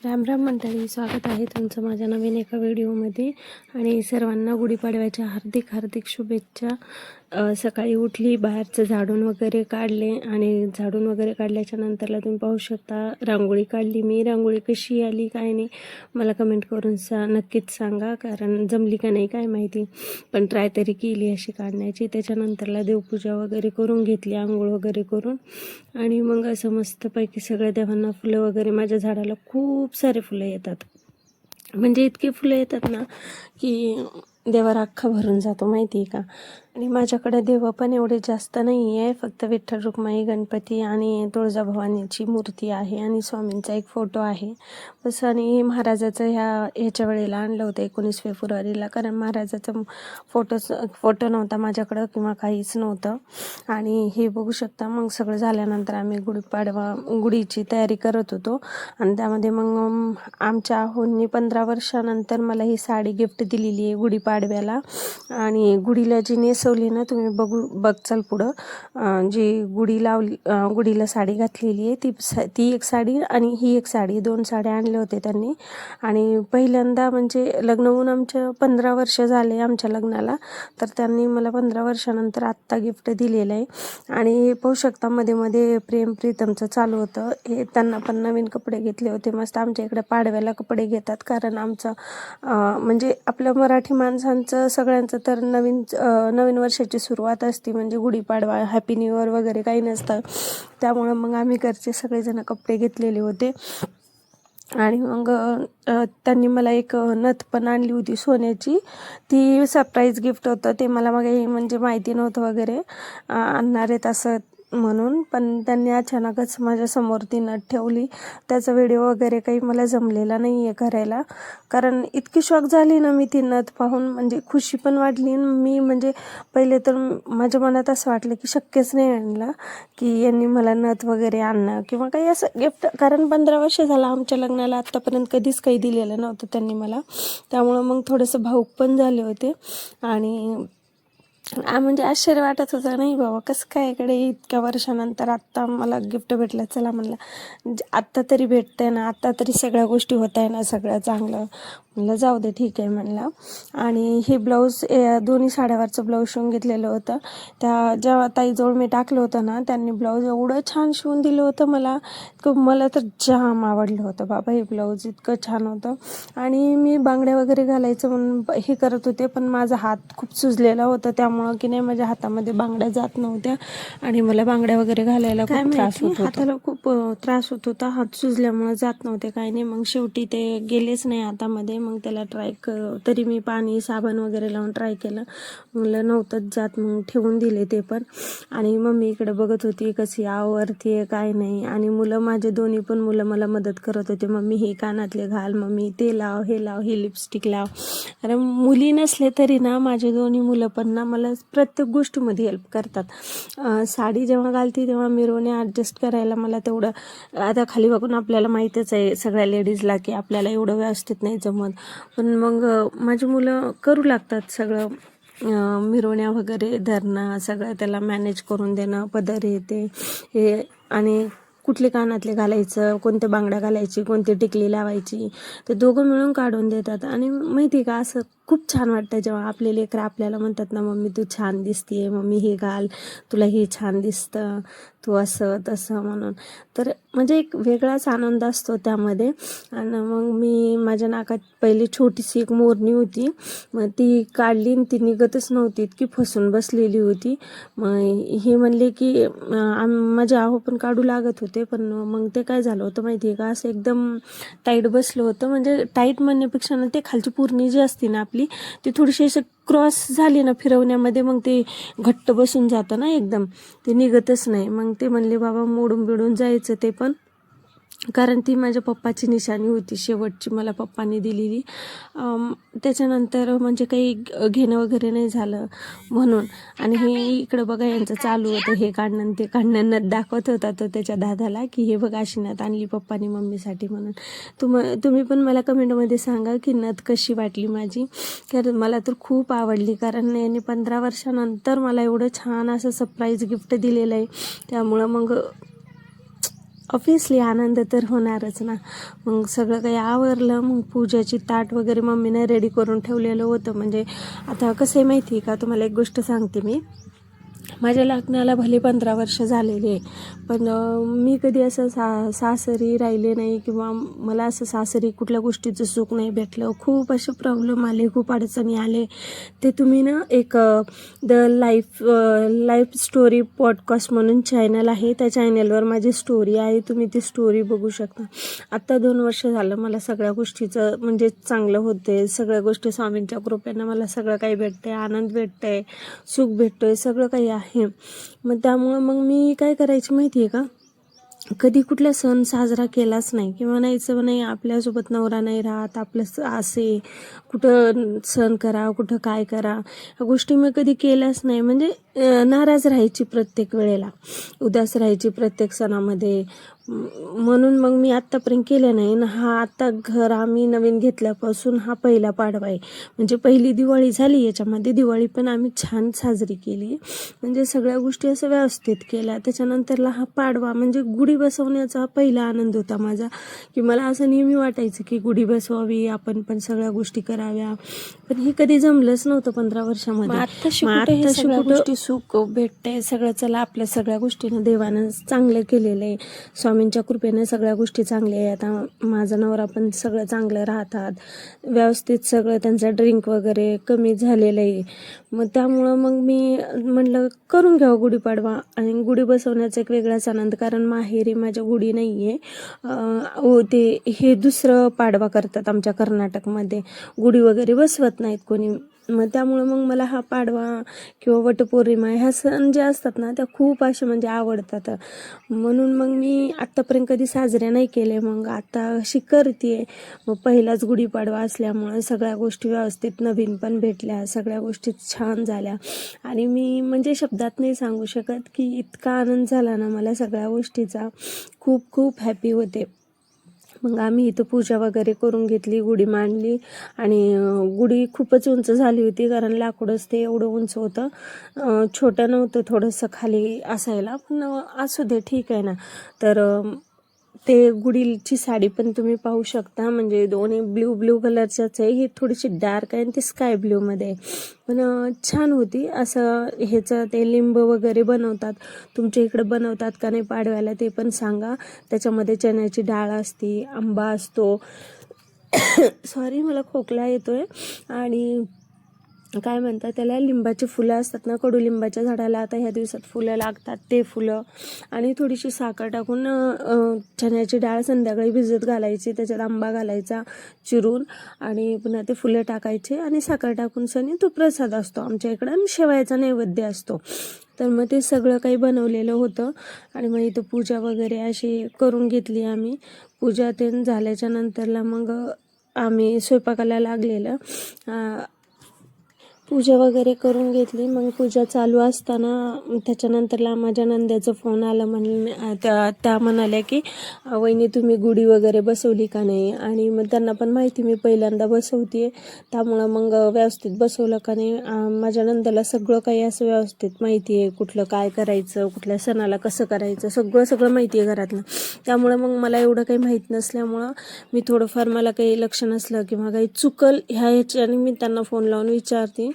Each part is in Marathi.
राम राम मंडळी, स्वागत आहे तुमचं माझ्या नवीन एका व्हिडिओमध्ये. आणि सर्वांना गुढीपाडव्याच्या हार्दिक हार्दिक शुभेच्छा. सकाळी उठली, बाहेरचं झाडून वगैरे काढले आणि झाडून वगैरे काढल्याच्या नंतरला तुम्ही पाहू शकता रांगोळी काढली. मी रांगोळी कशी आली काय नाही मला कमेंट करून नक्कीच सांगा, कारण जमली का नाही काय माहिती, पण ट्राय तरी केली अशी काढण्याची. त्याच्यानंतरला देवपूजा वगैरे करून घेतली, आंघोळ वगैरे करून, आणि मग असं मस्तपैकी सगळ्या देवांना फुलं वगैरे, माझ्या झाडाला खूप सारे फुलं येतात, म्हणजे इतके फुलं येतात ना की देवारा अख्खा भरून जातो माहिती आहे का. आणि माझ्याकडे देव पण एवढे जास्त नाही आहे, फक्त विठ्ठल रुक्माई गणपती आणि तुळजाभवानीची मूर्ती आहे आणि स्वामींचा एक फोटो आहे बस. आणि महाराजाचं ह्याच्या वेळेला आणलं होतं 19 फेब्रुवारीला, कारण महाराजाचा फोटो नव्हता माझ्याकडं किंवा काहीच नव्हतं. आणि हे बघू शकता, मग सगळं झाल्यानंतर आम्ही गुढीची तयारी करत होतो. आणि त्यामध्ये मग आमच्या आहोंनी 15 वर्षानंतर मला ही साडी गिफ्ट दिलेली आहे गुढीपाडव्याला. आणि गुढीला जी नेसवली ना तुम्ही बघचाल पुढं, जी गुढीला साडी घातलेली आहे ती एक साडी आणि ही एक साडी, 2 साड्या आणल्या होत्या त्यांनी. आणि पहिल्यांदा म्हणजे लग्न होऊन आमच्या 15 वर्ष झाले आमच्या लग्नाला, तर त्यांनी मला 15 वर्षानंतर आत्ता गिफ्ट दिलेलं आहे. आणि पाहू शकता मध्ये मध्ये प्रेम प्रीतमचं चालू होतं. हे त्यांना पण नवीन कपडे घेतले होते मस्त. आमच्या इकडे पाडव्याला कपडे घेतात, कारण आमचं म्हणजे आपल्या मराठी माणसांचं सगळ्यांचं तर नवीन वर्षाची सुरुवात असते, म्हणजे गुढीपाडवा, हॅपी न्यू इयर वगैरे काही नसतं. त्यामुळं मग आम्ही घरचे सगळेजण कपडे घेतलेले होते. आणि मग त्यांनी मला एक नथ पण आणली होती सोन्याची, ती सरप्राईज गिफ्ट होतं. ते मला मग म्हणजे माहिती नव्हतं वगैरे आणणार आहेत असं म्हणून, पण त्यांनी अचानकच माझ्यासमोर ती नथ ठेवली. त्याचा व्हिडिओ वगैरे काही मला जमलेला नाही आहे करायला, कारण इतकी शॉक झाली ना मी ती नथ पाहून. म्हणजे खुशी पण वाटली. मी म्हणजे पहिले तर माझ्या मनात असं वाटलं की शक्यच नाही आणलं की यांनी मला नथ वगैरे आणणं किंवा काही असं गिफ्ट, कारण 15 वर्ष झालं आमच्या लग्नाला, आत्तापर्यंत कधीच काही दिलेलं नव्हतं त्यांनी मला. त्यामुळं मग थोडंसं भावूक पण झाले होते. आणि म्हणजे आश्चर्य वाटत होतं, नाही बाबा कसं काय इकडे इतक्या वर्षानंतर आत्ता मला गिफ्ट भेटलं. चला म्हणलं आत्ता तरी भेटतंय ना, आत्ता तरी सगळ्या गोष्टी होत आहे ना, सगळं चांगलं. म्हणलं जाऊ दे ठीक आहे म्हणलं. आणि हे ब्लाऊज, दोन्ही साड्यावरचं ब्लाऊज शिवून घेतलेलं होतं. जेव्हा ताईजवळ मी टाकलं होतं ना, त्यांनी ब्लाऊज एवढं छान शिवून दिलं होतं मला तर जाम आवडलं होतं बाबा हे ब्लाऊज, इतकं छान होतं. आणि मी बांगड्या वगैरे घालायचं म्हणून हे करत होते, पण माझा हात खूप सुजलेला होता, त्यामुळं की नाही माझ्या हातामध्ये बांगड्या जात नव्हत्या. आणि मला बांगड्या वगैरे घालायला खूप त्रास होत होता, हाताला खूप त्रास होत होता, हात सुजल्यामुळे जात नव्हते काही नाही. मग शेवटी ते गेलेच नाही हातामध्ये. मग त्याला तरी मी पाणी साबण वगैरे लावून ट्राय केलं, म्हणलं नव्हतंच जात, मग ठेवून दिले ते पण. आणि मम्मी इकडे बघत होती कशी आवरतीये काय नाही. आणि माझे दोन्ही पण मुलं मला मदत करत होते, मम्मी हे कानातले घाल, मम्मी ते लाव, हे लाव, ही लिपस्टिक लाव. अरे मुली नसले तरी ना माझे दोन्ही मुलं पण ना मला प्रत्येक गोष्टीमध्ये हेल्प करतात. साडी जेव्हा घालते तेव्हा मिरवणे ॲडजस्ट करायला मला तेवढं, आता खाली बघून आपल्याला माहीतच आहे सगळ्या लेडीजला की आपल्याला एवढं व्यवस्थित नाही जमत, पण मग माझी मुलं करू लागतात सगळं. मिरवण्या वगैरे धरणं, सगळं त्याला मॅनेज करून देणं, पदर हे आणि कुठले कानातले घालायचं, कोणत्या बांगड्या घालायची, कोणती टिकली लावायची, ते दोघं मिळून काढून देतात. आणि माहिती आहे का, असं खूप छान वाटतं जेव्हा आपले लेकरं आपल्याला म्हणतात ना, मम्मी तू छान दिसतीये, मम्मी हे घाल, तुला हे छान दिसतं, तू असं तसं म्हणून. तर म्हणजे एक वेगळाच आनंद असतो त्यामध्ये. आणि मग मी माझ्या नाकात पहिली छोटीशी एक मोरणी होती, मग ती काढली आणि ती निघतच नव्हती, इतकी फसून बसलेली होती. मग हे म्हणले की माझे आहो पण काढू लागत होते, पण मग ते काय झालं होतं माहिती आहे का, असं एकदम टाईट बसलं होतं. म्हणजे टाईट म्हणण्यापेक्षा ना, ते खालची पूर्णी जी असते ना आपली, ती थोडीशी असं क्रॉस झाली ना फिरवण्यामध्ये, मग ते घट्ट बसून जातं ना एकदम, ते निघतच नाही. मग ते म्हणले बाबा मोडून बिडून जायचं ते पण, कारण ती माझ्या पप्पाची निशाणी होती शेवटची, मला पप्पांनी दिलेली. त्याच्यानंतर म्हणजे काही घेणं वगैरे नाही झालं म्हणून. आणि हे इकडं बघा यांचं चालू होतं, हे काढणं ते काढणं. नथ दाखवत होता तो त्याच्या दादाला की हे बघ अशी नथ आणली पप्पानी मम्मीसाठी म्हणून. तुम्ही पण मला कमेंटमध्ये सांगा की नथ कशी वाटली माझी, कारण मला तर खूप आवडली. कारण यांनी 15 वर्षानंतर मला एवढं छान असं सरप्राईज गिफ्ट दिलेलं आहे, त्यामुळं मग ऑब्वियसली आनंद तर होणारच ना. मग सगळं काही आवरलं, मग पूजाची ताट वगैरे मम्मीने रेडी करून ठेवलेलं होतं. म्हणजे आता कसं आहे माहिती आहे का, तुम्हाला एक गोष्ट सांगते मी. माझ्या लग्नाला भले 15 वर्ष झालेली आहे, पण मी कधी असं सासरी राहिले नाही किंवा मला असं सासरी कुठल्या गोष्टीचं सुख नाही भेटलं. खूप असे प्रॉब्लेम आले, खूप अडचणी आले. ते तुम्ही ना एक द लाईफ स्टोरी पॉडकास्ट म्हणून चॅनल आहे, त्या चॅनलवर माझी स्टोरी आहे, तुम्ही ती स्टोरी बघू शकता. आत्ता 2 वर्ष झालं मला सगळ्या गोष्टीचं म्हणजे चांगलं होते. सगळ्या गोष्टी स्वामींच्या कृपेनं मला सगळं काही भेटते, आनंद भेटते, सुख भेटतोय, सगळं काही आहे. मग त्यामुळं मग मी काय करायची माहिती आहे का, कधी कुठला सण साजरा केलाच नाही किंवा नाहीचं नाही, आपल्यासोबत नवरा नाही राहत, आपलं असे कुठं सण करा, कुठं काय करा, ह्या गोष्टी मी कधी केल्याच नाही. म्हणजे नाराज राहायची प्रत्येक वेळेला, उदास राहायची प्रत्येक सणामध्ये. म्हणून मग मी आत्तापर्यंत केलं नाही ना. हा आत्ता घर आम्ही नवीन घेतल्यापासून हा पहिला पाडवा आहे. म्हणजे पहिली दिवाळी झाली, याच्यामध्ये दिवाळी पण आम्ही छान साजरी केली. म्हणजे सगळ्या गोष्टी असं व्यवस्थित केल्या. त्याच्यानंतरला हा पाडवा म्हणजे गुढी बसवण्याचा पहिला आनंद होता माझा, की मला असं नेहमी वाटायचं की गुढी बसवावी, आपण पण सगळ्या गोष्टी कराव्या, पण हे कधी जमलंच नव्हतं 15 वर्षामध्ये. आता सगळ्या गोष्टी सुख भेटते सगळं. चला, आपल्या सगळ्या गोष्टीनं देवानं चांगलं केलेलं आहे, स्वामींच्या कृपेनं सगळ्या गोष्टी चांगल्या आहे. आता माझा नवरा पण सगळं चांगलं राहतात, व्यवस्थित सगळं, त्यांचा ड्रिंक वगैरे कमी झालेलं आहे. मग त्यामुळं मग मी म्हटलं करून घ्यावं गुढीपाडवा. आणि गुढी बसवण्याचा एक वेगळाच आनंद, कारण माहेरी माझ्या गुढी नाही आहे. ते हे दुसरं पाडवा करतात आमच्या कर्नाटकमध्ये, गुढी वगैरे बसवत नाहीत कोणी. मग त्यामुळं मग मला हा पाडवा किंवा वटपौर्णिमा ह्या सण जे असतात ना, त्या खूप असे म्हणजे आवडतात. म्हणून मग मी आत्तापर्यंत कधी साजऱ्या नाही केले, मग आता अशी करते. मग पहिलाच गुढीपाडवा असल्यामुळं सगळ्या गोष्टी व्यवस्थित नवीन पण भेटल्या, सगळ्या गोष्टी छान झाल्या. आणि मी म्हणजे शब्दात नाही सांगू शकत की इतका आनंद झाला ना मला सगळ्या गोष्टीचा. खूप खूप हॅपी होते. मग आम्ही इथं पूजा वगैरे करून घेतली, गुढी मांडली. आणि गुढी खूपच उंच झाली होती, कारण लाकूडच ते एवढं उंच होतं, छोटं नव्हतं, थोडंसं खाली असायला. पण असू दे, ठीक आहे ना. तर ते गुढीची साडी पण तुम्ही पाहू शकता, म्हणजे दोन्ही ब्ल्यू कलरच्याच आहे. ही थोडीशी डार्क आहे आणि ती स्काय ब्ल्यूमध्ये आहे, पण छान होती. असं ह्याचं ते लिंब वगैरे बनवतात, तुमच्या इकडं बनवतात का नाही पाडव्याला ते पण सांगा. त्याच्यामध्ये चण्याची डाळ असते, आंबा असतो सॉरी, मला खोकला येतोय. आणि काय म्हणतात त्याला, लिंबाची फुलं असतात ना, कडुलिंबाच्या झाडाला आता ह्या दिवसात फुलं लागतात, ते फुलं. आणि थोडीशी साखर टाकून चण्याची डाळ संध्याकाळी भिजत घालायची, त्याच्यात आंबा घालायचा चिरून, आणि पुन्हा ते फुलं टाकायचे आणि साखर टाकून सनी तो प्रसाद असतो आमच्या इकडं. आणि शेवयाचा नैवेद्य असतो. तर मग ते सगळं काही बनवलेलं होतं. आणि मग इथं पूजा वगैरे अशी करून घेतली आम्ही. पूजा ते झाल्याच्या नंतरला मग आम्ही स्वयंपाकाला लागलेलं. पूजा वगैरे करून घेतली. मग पूजा चालू असताना त्याच्यानंतरला माझ्या नंद्याचा फोन आला. त्या म्हणाल्या की वहिनी तुम्ही गुढी वगैरे बसवली का नाही. आणि मग त्यांना पण माहिती मी पहिल्यांदा बसवते, त्यामुळं मग व्यवस्थित बसवलं का नाही. माझ्या नंद्याला सगळं काही असं व्यवस्थित माहिती आहे, कुठलं काय करायचं, कुठल्या सणाला कसं करायचं, सगळं माहिती आहे घरातलं. त्यामुळं मग मला एवढं काही माहीत नसल्यामुळं मी थोडंफार, मला काही लक्ष नसलं किंवा काही चुकल ह्याच्याने मी त्यांना फोन लावून विचारते.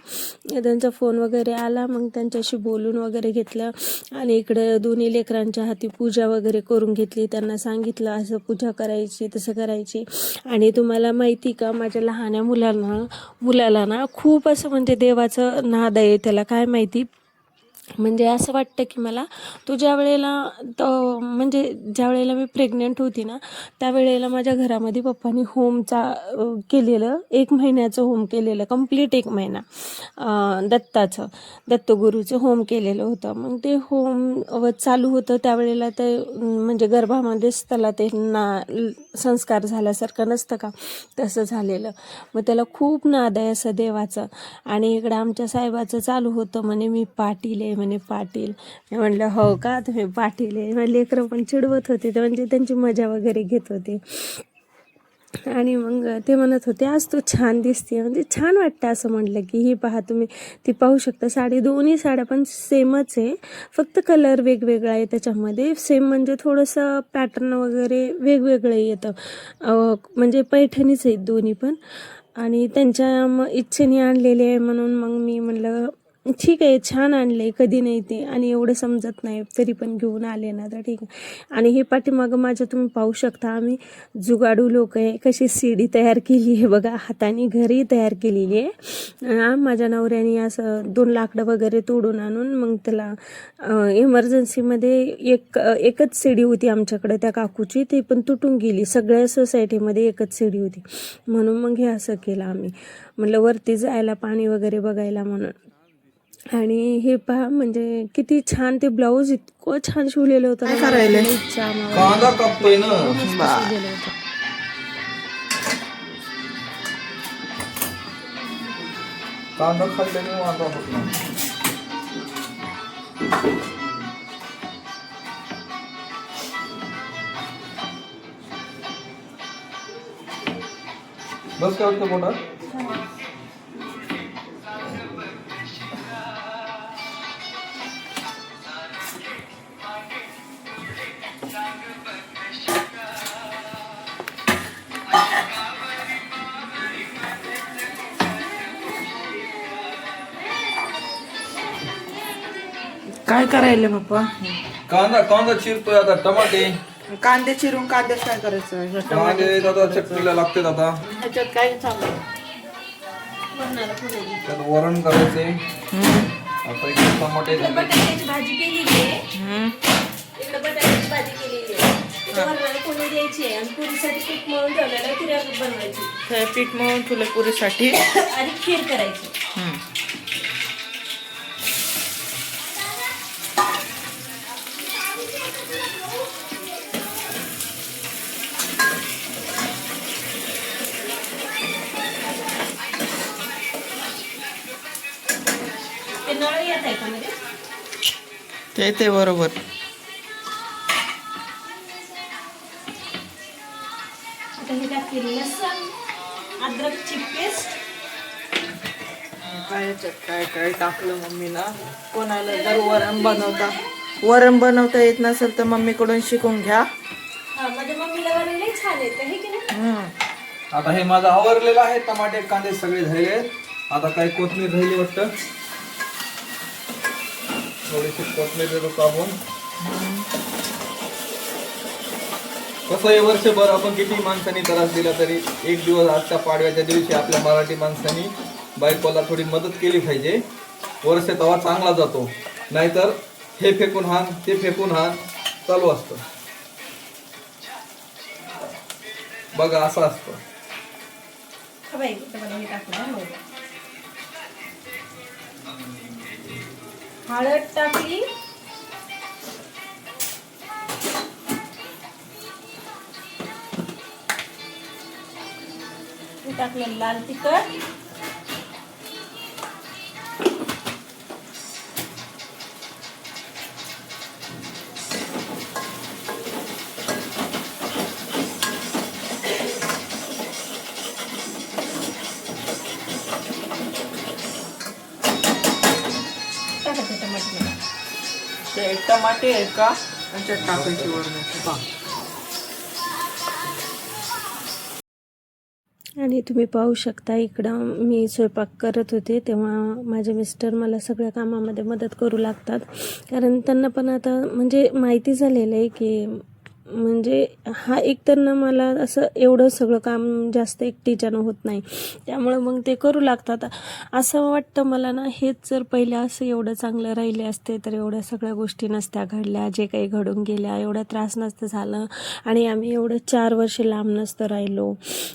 त्यांचा फोन वगैरे आला, मग त्यांच्याशी बोलून वगैरे घेतलं. आणि इकडे दोन्ही लेकरांच्या हाती पूजा वगैरे करून घेतली. त्यांना सांगितलं असं पूजा करायची, तसं करायची. आणि तुम्हाला माहिती का, माझ्या लहान्या मुलाला ना खूप असं म्हणजे देवाचं नाद आहे. त्याला काय माहिती, म्हणजे असं वाटतं की मला, तो ज्या वेळेला म्हणजे ज्या वेळेला मी प्रेग्नंट होती ना, त्यावेळेला माझ्या घरामध्ये पप्पांनी होमचा केलेलं, 1 महिन्याचं होम केलेलं, कंप्लीट 1 महिना दत्तगुरूचं होम केलेलं होतं. मग ते होम चालू होतं त्यावेळेला ते म्हणजे गर्भामध्येच त्याला ते संस्कार झाल्यासारखं नसतं का, तसं झालेलं. मग त्याला खूप नाद आहे असं देवाचं. आणि इकडं आमच्या साहेबाचं चालू होतं, म्हणे मी पाटील आहे, म्हणे पाटील. मी म्हटलं हो का, तुम्ही पाटील आहे. लेकरं पण चिडवत होते, म्हणजे त्यांची मजा वगैरे घेत होते. आणि मग ते म्हणत होते आज तू छान दिसते, म्हणजे छान वाटतं असं म्हटलं की ही पहा तुम्ही ती पाहू शकता साडी, दोन्ही साड्या पण सेमच आहे, फक्त कलर वेगवेगळा आहे त्याच्यामध्ये. सेम म्हणजे थोडंसं पॅटर्न वगैरे वेगवेगळं येतं, म्हणजे पैठणीच आहेत दोन्ही पण. आणि त्यांच्या इच्छेने आणलेले आहे म्हणून मग मी म्हणलं ठीक आहे, छान आणले, कधी नाही ते आणि एवढं समजत नाही तरी पण घेऊन आले ना तर ठीक आहे. आणि हे पाठीमागं माझ्या तुम्ही पाहू शकता, आम्ही जुगाडू लोक आहे, कशी सीडी तयार केली आहे बघा, हाताने घरी तयार केलेली आहे. माझ्या नवऱ्याने असं 2 लाकडं वगैरे तोडून आणून मग त्याला इमर्जन्सीमध्ये एकच सीडी होती आमच्याकडे त्या काकूची, ती पण तुटून गेली. सगळ्या सोसायटीमध्ये एकच सीडी होती म्हणून मग हे असं केलं आम्ही, म्हटलं वरती जायला पाणी वगैरे बघायला म्हणून. आणि हे पहा म्हणजे किती छान ते ब्लाऊज इतकं छान शिवलेलं होतं ना, कांदा कापतोय ना शिवलेलं होतं. कांदा खाल्ल्याने वांदा होत नाही. बस काय वाटतं मोठा काय करायला पप्पा? कांदा चिरतोय आता. टमाटे कांदे चिरून कांद्यात काय करायचं? कांदे आता चटणीला लागतात. आता ह्याच्यात काय चालू? त्यात वरण करायचे. आता इकडे टमाटे झाले. बटाट्याची भाजी केलेली आहे, इकडे बटाट्याची भाजी केलेली आहे, वरणाला फोडणी द्यायची आहे आणि पुरीसाठी पीठ मळून ठेवलेलं आहे, पुऱ्या बनवायची. पीठ मळून तुला पुरीसाठी आणि खीर करायची. ते नळ येत आहे का मध्ये? ते बरोबर. आता हे टाकलेली लसूण अद्रकची पेस्ट. काय काय टाकलं मम्मीला. कोणाला जर वरण बनवता येत नसेल तर मम्मीकडून शिकून घ्या. माझ्या मम्मीला बनवले छान येतं हे की नाही. आता हे माझं आवरलेलं आहे. टमाटे कांदे सगळे झाले. आता काही कोथमीर राहिली वाटतं. थोडीशी कोथमीर देतो कापून. कसं आहे, वर्षभर आपण किती माणसांनी त्रास दिला तरी एक दिवस आजच्या पाडव्याच्या दिवशी आपल्या मराठी माणसांनी बायकोला थोडी मदत केली पाहिजे. वर्ष तवा चांगला जातो, नाहीतर हे फेकून हान ते फेकून हान चालू असतं बघा, असं असतं. हळद टाकली, टाकलं लाल तिखट, टमाटे आहे का त्याच्यात टाकायची वरण. आणि तुम्ही पाहू शकता इकडं मी स्वयंपाक करत होते तेव्हा माझे मिस्टर मला सगळ्या कामामध्ये मदत करू लागतात, कारण त्यांना पण आता म्हणजे माहिती झालेलं आहे की म्हणजे हा एकतर ना मला असं एवढं सगळं काम जास्त एकटीच्यानं होत नाही, त्यामुळं मग ते करू लागतात. असं वाटतं मला ना, हेच जर पहिले असं एवढं चांगलं राहिले असते तर एवढ्या सगळ्या गोष्टी नसत्या घडल्या, जे काही घडून गेल्या एवढा त्रास नसतं झालं आणि आम्ही एवढं 4 वर्ष लांब नसतं राहिलो.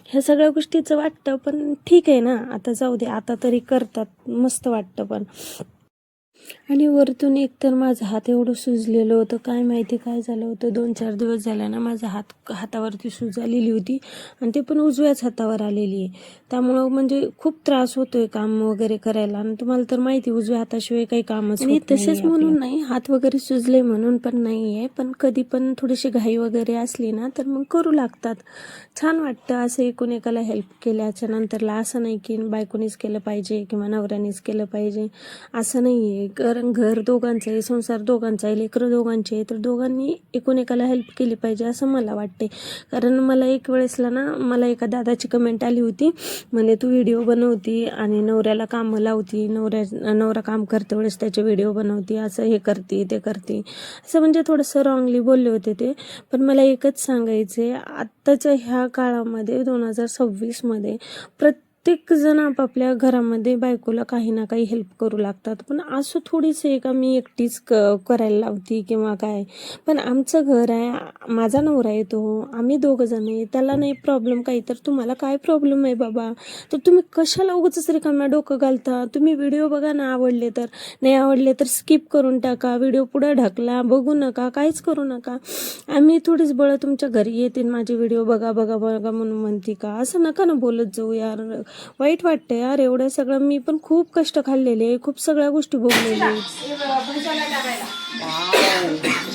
ह्या सगळ्या गोष्टीचं वाटतं, पण ठीक आहे ना, आता जाऊ दे, आता तरी करतात, मस्त वाटतं. पण आणि वरतून एकतर माझा हात एवढं सुजलेलं होतं, काय माहिती काय झालं होतं. 2-4 दिवस झाला ना माझा हातावरती सूज आलेली होती आणि ते पण उजव्याच हातावर आलेली आहे. त्यामुळं म्हणजे खूप त्रास होतोय काम वगैरे करायला. आणि तुम्हाला तर माहिती उजव्या हाताशिवाय काही कामच नाही. तसेच म्हणून नाही, हात वगैरे सुजले म्हणून पण नाही आहे, पण कधी पण थोडीशी घाई वगैरे असली ना तर मग करू लागतात. छान वाटतं असं एकूण एकाला हेल्प केल्याच्या नंतरला. असं नाही की बायकोनीच केलं पाहिजे किंवा नवऱ्यानेच केलं पाहिजे, असं नाही आहे. कारण घर दोघांचं आहे, संसार दोघांचा आहे, लेकरं दोघांचे आहे, तर दोघांनी एकूण एकाला हेल्प केली पाहिजे असं मला वाटते. कारण मला एक वेळेसला ना मला एका दादाची कमेंट आली होती, म्हणजे तू व्हिडिओ बनवती आणि नवऱ्याला कामं लावती, नवरा काम करते वेळेस त्याचे व्हिडिओ बनवती, असं हे करते ते करते, असं म्हणजे थोडंसं रॉंगली बोलले होते ते. पण मला एकच सांगायचं आहे, आत्ताच्या ह्या काळामध्ये 2026मध्ये प्रत्येक जण आपापल्या घरामध्ये बायकोला काही ना काही हेल्प करू लागतात. पण असं थोडीच आहे का मी एकटीच करायला लावती किंवा काय. पण आमचं घर आहे, माझा नवरा आहे, तो आम्ही दोघं जण आहे, त्याला नाही प्रॉब्लेम काही, तर तुम्हाला काय प्रॉब्लेम आहे बाबा. तर तुम्ही कशाला उगाचच रिकाम्या डोकं घालता. तुम्ही व्हिडिओ बघा ना, आवडले तर, नाही आवडले तर स्किप करून टाका, व्हिडिओ पुढे ढकला, बघू नका, काहीच करू नका. आम्ही थोडीच बळं तुमच्या घरी येते माझे व्हिडिओ बघा बघा बघा म्हणून म्हणते का. असं नका ना बोलत जाऊ यार, वाईट वाटतं यार. एवढं सगळं मी पण खूप कष्ट खाल्लेले, खूप सगळ्या गोष्टी भोगलेल्या.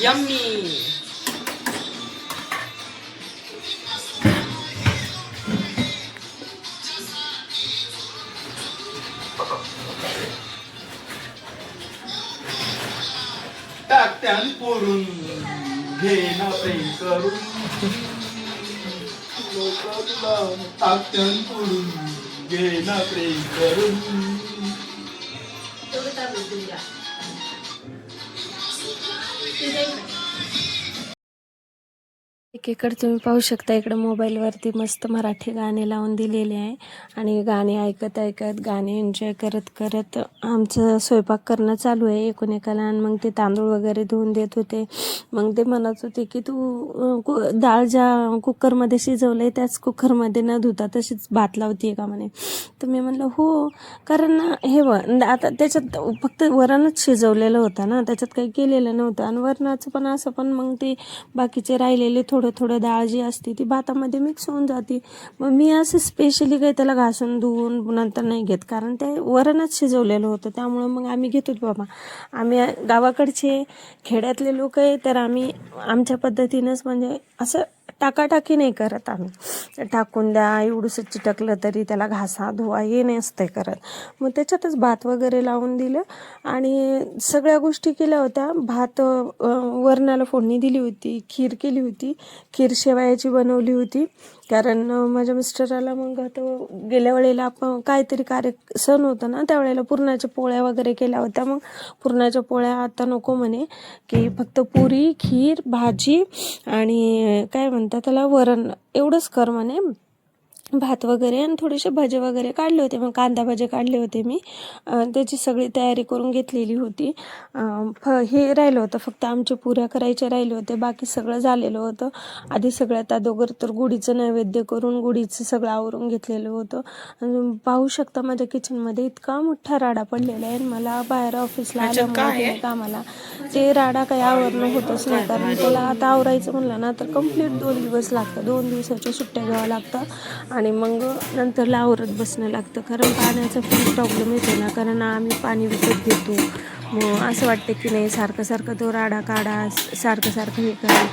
यम्मी. टाकत्यान पुरून घेना प्रेम करून टाकत्यान पुरून घेना प्रेम करून. एकीकडे तुम्ही पाहू शकता, इकडं मोबाईलवरती मस्त मराठी गाणे लावून दिलेले आहे आणि गाणे ऐकत ऐकत, गाणे एन्जॉय करत करत आमचं स्वयंपाक करणं चालू आहे एकूण एकाला. आणि मग ते तांदूळ वगैरे धुवून देत होते. मग ते म्हणत होते की तू डाळ ज्या कुकरमध्ये शिजवलं आहे त्याच कुकरमध्ये न धुता तशीच भात लावते का म्हणे. तर मी म्हणलं हो, कारण हे आता त्याच्यात फक्त वरणच शिजवलेलं होतं ना, त्याच्यात काही केलेलं नव्हतं. आणि वरणाचं पण असं पण मग ते बाकीचे राहिलेले थोडं डाळ जी असते ती भातामध्ये मिक्स होऊन जाते. मग मी असं स्पेशली काही त्याला घासून धुवून नंतर नाही घेत, कारण ते वरणच शिजवलेलं होतं. त्यामुळं मग आम्ही घेतो बाबा, आम्ही गावाकडचे खेड्यातले लोक आहे, तर आम्ही आमच्या पद्धतीनंच म्हणजे असं टाकाटाकी नाही करत आम्ही. टाकून द्या एवढंसं चिटकलं तरी त्याला घासा धुवा हे नसतंय करत. मग त्याच्यातच भात वगैरे लावून दिलं आणि सगळ्या गोष्टी केल्या होत्या. भात वरणाला फोडणी दिली होती, खीर केली होती, खीर शेवयाची बनवली होती. कारण माझ्या मिस्टराला मग आता गेल्या वेळेला आपण काहीतरी सण होतं ना, त्यावेळेला पुरणाच्या पोळ्या वगैरे केल्या होत्या. मग पुरणाच्या पोळ्या आता नको म्हणे, की फक्त पुरी, खीर, भाजी आणि काय म्हणतात त्याला वरण एवढंच कर म्हणे. भात वगैरे आणि थोडेसे भजे वगैरे काढले होते, मग कांदा भजे काढले होते मी. त्याची सगळी तयारी करून घेतलेली होती. हे राहिलं होतं फक्त आमच्या पुऱ्या करायच्या राहिले होते, बाकी सगळं झालेलं होतं. आधी सगळ्यात अगोदर तर गुढीचं नैवेद्य करून गुढीचं सगळं आवरून घेतलेलं होतं. आणि पाहू शकता माझ्या किचनमध्ये इतका मोठा राडा पडलेला आहे. मला बाहेर ऑफिसला आल्यामुळे कामाला ते राडा काही आवरणं होतच नाही, कारण त्याला आता आवरायचं म्हणलं ना तर कंप्लीट 2 दिवस लागतात. 2 दिवसाच्या सुट्ट्या घ्याव्या लागतात आणि मग नंतरला आवरत बसणं लागतं. कारण पाण्याचा पण प्रॉब्लेम येतो ना, कारण आम्ही पाणी विकत घेतो. मग असं वाटतं की नाही सारखं सारखं तो राडा काढा, सारखं सारखं हे करा.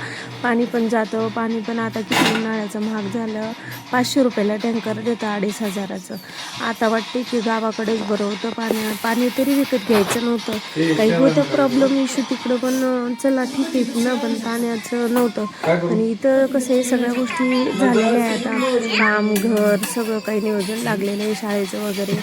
पाणी पण जातं, पाणी पण आता किती उन्हाळ्याचं महाग झालं. 500 रुपयाला टँकर देतं 2,500. आता वाटते की गावाकडेच बरं होतं, पाणी तरी विकत घ्यायचं नव्हतं. काही होतं प्रॉब्लेम इश्यू तिकडं, पण चला ठीक आहे ना, पण पाण्याचं नव्हतं. आणि इथं कसं आहे सगळ्या गोष्टी झालेल्या आहेत आता, काम घर सगळं काही नियोजन लागलेलं आहे शाळेचं वगैरे.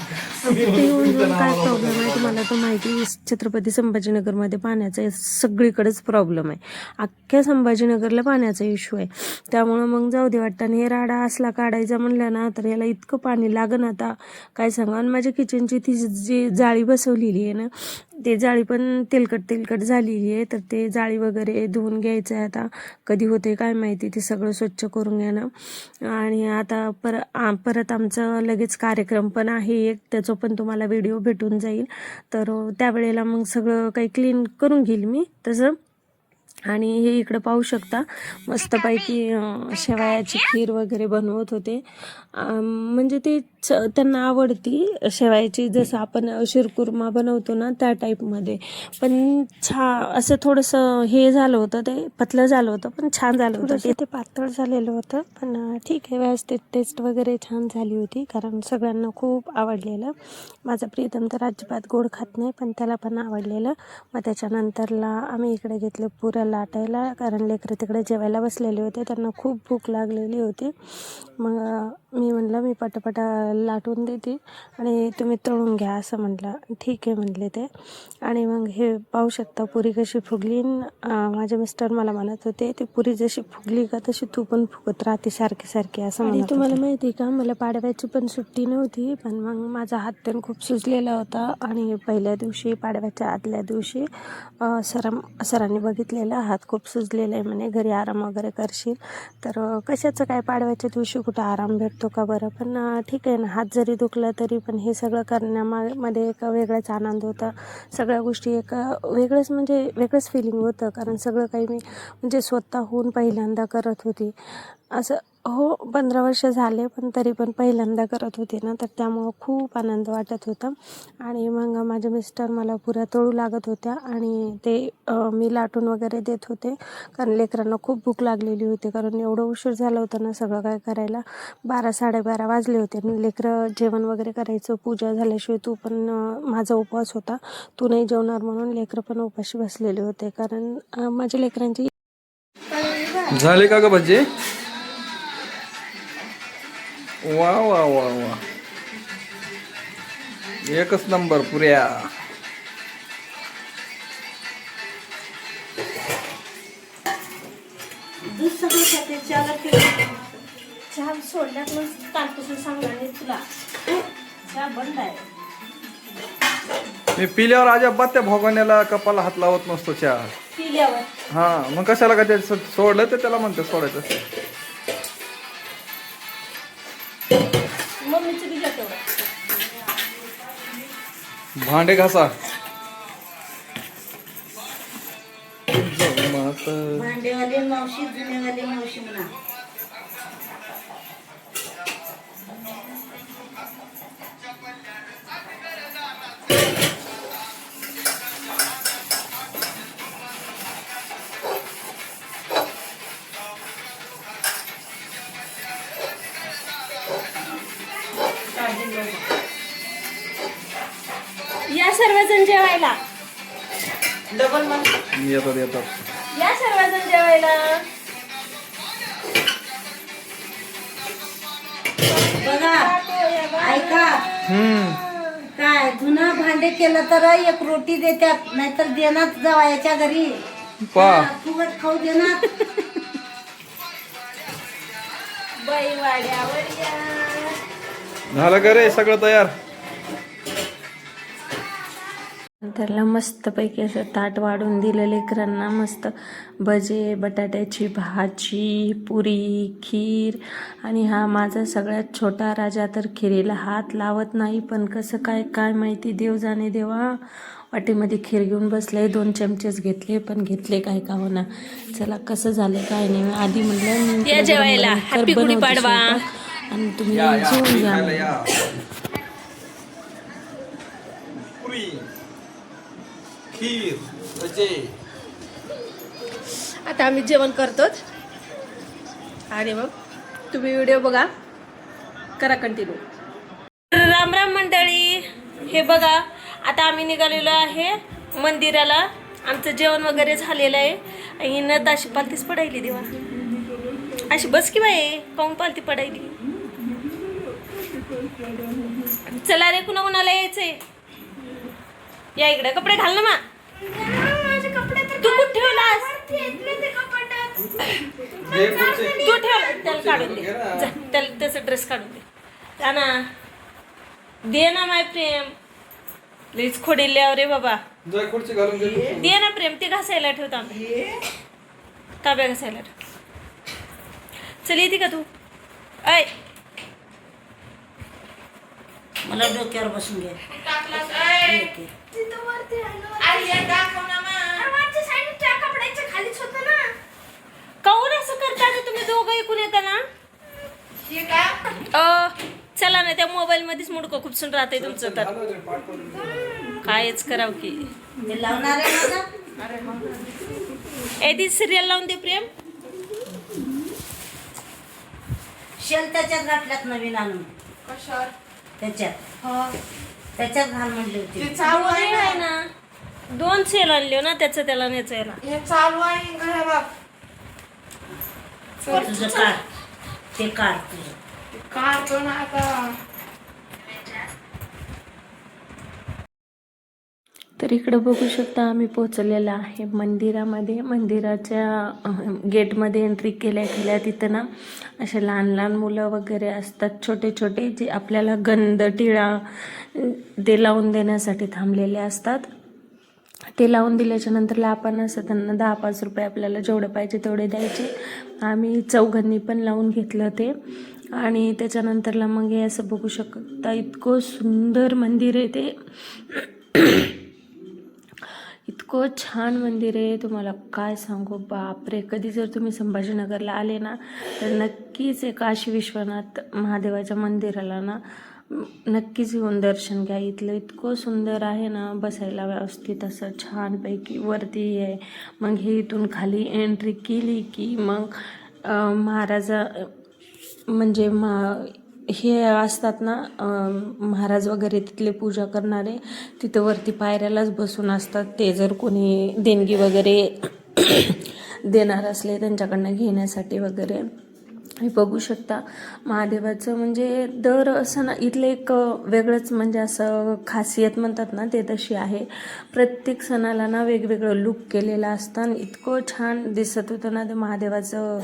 तिथे येऊन काय प्रॉब्लेम आहे तुम्हाला तर माहिती, छत्रपती संभाजीनगरमध्ये पाण्याचा सगळीकडेच प्रॉब्लेम आहे. अख्ख्या संभाजीनगरला पाण्याचा इश्यू आहे. त्यामुळं मग जाऊ दे वाटतं. आणि हे राडा असला काढायचा म्हणलं ना तर याला इतकं पाणी लागन आता काय सांगा. आणि माझ्या किचनची ती जी जाळी बसवलेली आहे ना, ते जाळी पण तेलकट झालेली आहे, तर ते जाळी वगैरे धुवून घ्यायचं आहे. आता कधी होते काय माहिती, ते सगळं स्वच्छ करून घेणं. आणि आता परत आमचं लगेच कार्यक्रम पण आहे एक, त्याचं पण तुम्हाला व्हिडिओ भेटून जाईल. तर त्यावेळेला मग सगळं काही क्लीन करून घेईल मी तसं. आणि हे इकडं पाहू शकता, मस्तपैकी शेवयाची खीर वगैरे बनवत होते. म्हणजे ते त्यांना आवडती शेवयाची, जसं आपण शिरकुर्मा बनवतो ना त्या टाईपमध्ये. पण असं थोडंसं हे झालं होतं, ते पतलं झालं होतं पण छान झालं होतं. ते पातळ झालेलं होतं, पण ठीक आहे, व्यवस्थित टेस्ट वगैरे छान झाली होती, कारण सगळ्यांना खूप आवडलेलं. माझा प्रीतम तर अजिबात गोड खात नाही, पण त्याला पण आवडलेलं. मग त्याच्यानंतरला आम्ही इकडे घेतले पुऱ्या लाटायला, कारण लेकरं तिकडे जेवायला बसलेले होते, त्यांना खूप भूक लागलेली होती. मग मी म्हणलं मी पटापटा लाटून देते आणि तुम्ही तळून घ्या असं म्हटलं. ठीक आहे म्हटले ते. आणि मग हे पाहू शकता पुरी कशी फुगली. माझे मिस्टर मला म्हणत होते, ती पुरी जशी फुगली का तशी तू पण फुगत राहते सारखी सारखी असं म्हणत होते. तुम्हाला माहिती का, मला पाडव्याची पण सुट्टी नव्हती, पण मग माझा हात पण खूप सुजलेला होता. आणि पहिल्या दिवशी, पाडव्याच्या आदल्या दिवशी सरांनी बघितलेलं, हात खूप सुजलेला आहे म्हणे, घरी आराम वगैरे करशील. तर कशाचं काय, पाडव्याच्या दिवशी कुठं आराम भेटतो का बरं. पण ठीक आहे ना, हात जरी दुखला तरी पण हे सगळं करण्यामध्ये एक वेगळाच आनंद होता. सगळ्या गोष्टी एक वेगळंच फिलिंग होतं, कारण सगळं काही मी म्हणजे स्वतःहून पहिल्यांदा करत होती. असं हो, 15 वर्ष झाले, पण तरी पण पहिल्यांदा करत होते ना, तर त्यामुळं खूप आनंद वाटत होता. आणि मग माझे मिस्टर मला पुऱ्या तळू लागत होत्या आणि ते मी लाटून वगैरे देत होते, कारण लेकरांना खूप भूक लागलेली होती, कारण एवढं उशीर झालं होतं ना सगळं काय करायला. 12-12:30 वाजले होते. लेकरं जेवण वगैरे करायचं, पूजा झाल्याशिवाय तू पण, माझा उपवास होता, तू नाही जेवणार म्हणून लेकरं पण उपाशी बसलेले होते, कारण माझ्या लेकरांची. झाले का ग भजी? वा वा वा वा, एकच नंबर पुऱ्या. चहा सोडल्यात मग कालपासून सांगणार नाही तुला, चहा बंद आहे. मी पिल्यावर अजिबात त्या भोगवण्याला कपाला हात लावत नसतो चहा पिल्यावर. हा, मग कशाला का ते सोडलं तर त्याला म्हणते सोडायचं. मम्मीचं बी तेवढं. भांडे घासा. भांडेवाली मावशी, जुनेवाली मावशी म्हणा. या सर्वजण जेवायला. डबल मन येतात. या सर्वजण जेवायला. बघा, ऐका, काय धुणं भांडे केलं तर एक रोटी देतात, नाहीतर देणार जावयाच्या घरी फुगट खाऊ देणार. बाई वाड्यावर या. झालं का रे सगळं तयार? त्याला मस्तपैकी असं ताट वाढून दिलं लेकरांना. मस्त भजे, बटाट्याची भाजी, पुरी, खीर. आणि हा माझा सगळ्यात छोटा राजा तर खिरीला हात लावत नाही, पण कसं काय माहिती, देव जाणे देवा. वाटीमध्ये खीर घेऊन बसले, 2 चमचेच घेतले, पण घेतले काय का होना. चला कसं झालं काय नाही, आधी म्हणलं या जेवायला, हॅपी गुढीपाडवा, आणि तुम्ही जेवून घ्या. पुरी, खीर, भजे. आता आम्ही जेवण करतोच आणि मग तुम्ही व्हिडिओ बघा, करा कंटिन्यू. राम राम मंडळी, हे बघा आता आम्ही निघालेलो आहे मंदिराला. आमचं जेवण वगैरे झालेलं आहे. आणि नत अशी पालतीच पडायली देवा, अशी बस की बाई, काऊन पालती पडायली. चला रे, कुणाला यायचंय या इकडे. कपडे घाल ना मा. तू कुठे ठेवलास? तू ठेवला, त्याला काढून दे, त्याला त्याचा ड्रेस काढून दे. ना दे ना माय प्रेम. लईच खोडील्यावर रे बाबा. जय खुर्ची घालून दे. दे ना प्रेम, ते घासायला ठेवता ताब्या घासायला ठेव. चल येते का तू? ऐ मला डोक्यावर बसून घे. येते. काऊन असं करता रे तुम्ही दोघं ऐकून येता ना? चला ना, त्या मोबाईल मध्येच मुडकं खुपसून राहते तुमचं तर कायच करावं की. ते लावणार आहे माझा. ती सिरियल लावून दे प्रेम. शेल त्याच्यात घातल्यात नवीन आणून. त्याच्यात घाल म्हणली होती. आहे ना, 2 सेल आणले ना, त्याचं त्याला नेचायला. तुझं काढ, ते काढ तुझं. तर इकडं बघू शकता आम्ही पोहोचलेलो आहे मंदिरामध्ये. मंदिराच्या गेटमध्ये एंट्री केल्या तिथं ना असे लहान लहान मुलं वगैरे असतात, छोटे छोटे, जे आपल्याला गंध टिळा ते लावून देण्यासाठी थांबलेले असतात. ते लावून दिल्याच्या नंतरला आपण असं त्यांना 10-5 रुपये आपल्याला जेवढे पाहिजे तेवढे द्यायचे. आम्ही चौघांनी पण लावून घेतलं ते. आणि त्याच्यानंतरला मग हे असं बघू शकता, इतकं सुंदर मंदिर आहे ते. इतकं छान मंदिर आहे, तुम्हाला काय सांगू. बापरे, कधी जर तुम्ही संभाजीनगरला आले ना तर नक्कीच काशी विश्वनाथ महादेवाच्या मंदिराला ना नक्कीच येऊन दर्शन घ्या. इथलं इतकं सुंदर आहे ना, बसायला व्यवस्थित असं छानपैकी वरती आहे. मग हे इथून खाली एंट्री केली की मग महाराजा म्हणजे हे असतात ना महाराज वगैरे तिथले पूजा करणारे, तिथं वरती पायऱ्यालाच बसून असतात. ते जर कोणी देणगी वगैरे देणार असले त्यांच्याकडनं घेण्यासाठी वगैरे. हे बघू शकता महादेवाचं म्हणजे दर असं ना, इथलं एक वेगळंच म्हणजे असं खासियत म्हणतात ना, ते तशी आहे. प्रत्येक सणाला ना वेगवेगळं लुक केलेलं असतं आणि इतकं छान दिसत होतं ना ते महादेवाचं.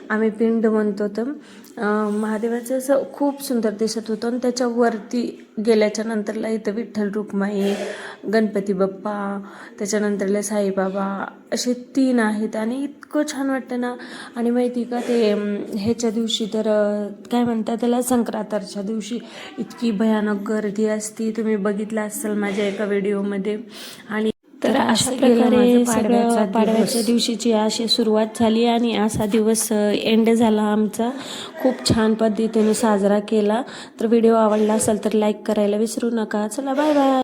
आम्ही पिंड म्हणतो तर महादेवाचं असं खूप सुंदर दिसत होतं. आणि त्याच्यावरती गेल्याच्या नंतरला इथं विठ्ठल रुक्माई, गणपती बाप्पा, त्याच्यानंतरला साईबाबा, असे 3 आहेत. आणि इतकं छान वाटतं ना. आणि माहिती का ते ह्याच्या दिवशी तर काय म्हणतात त्याला, संक्रांतीच्या दिवशी इतकी भयानक गर्दी असती, तुम्ही बघितलं असाल माझ्या एका व्हिडिओमध्ये. आणि तर अशा प्रकारे सगळं पाडव्याच्या दिवशीची अशी सुरुवात झाली आणि असा दिवस एंड झाला आमचा. खूप छान पद्धतीने साजरा केला. तर व्हिडिओ आवडला असेल तर लाईक करायला विसरू नका. चला बाय बाय.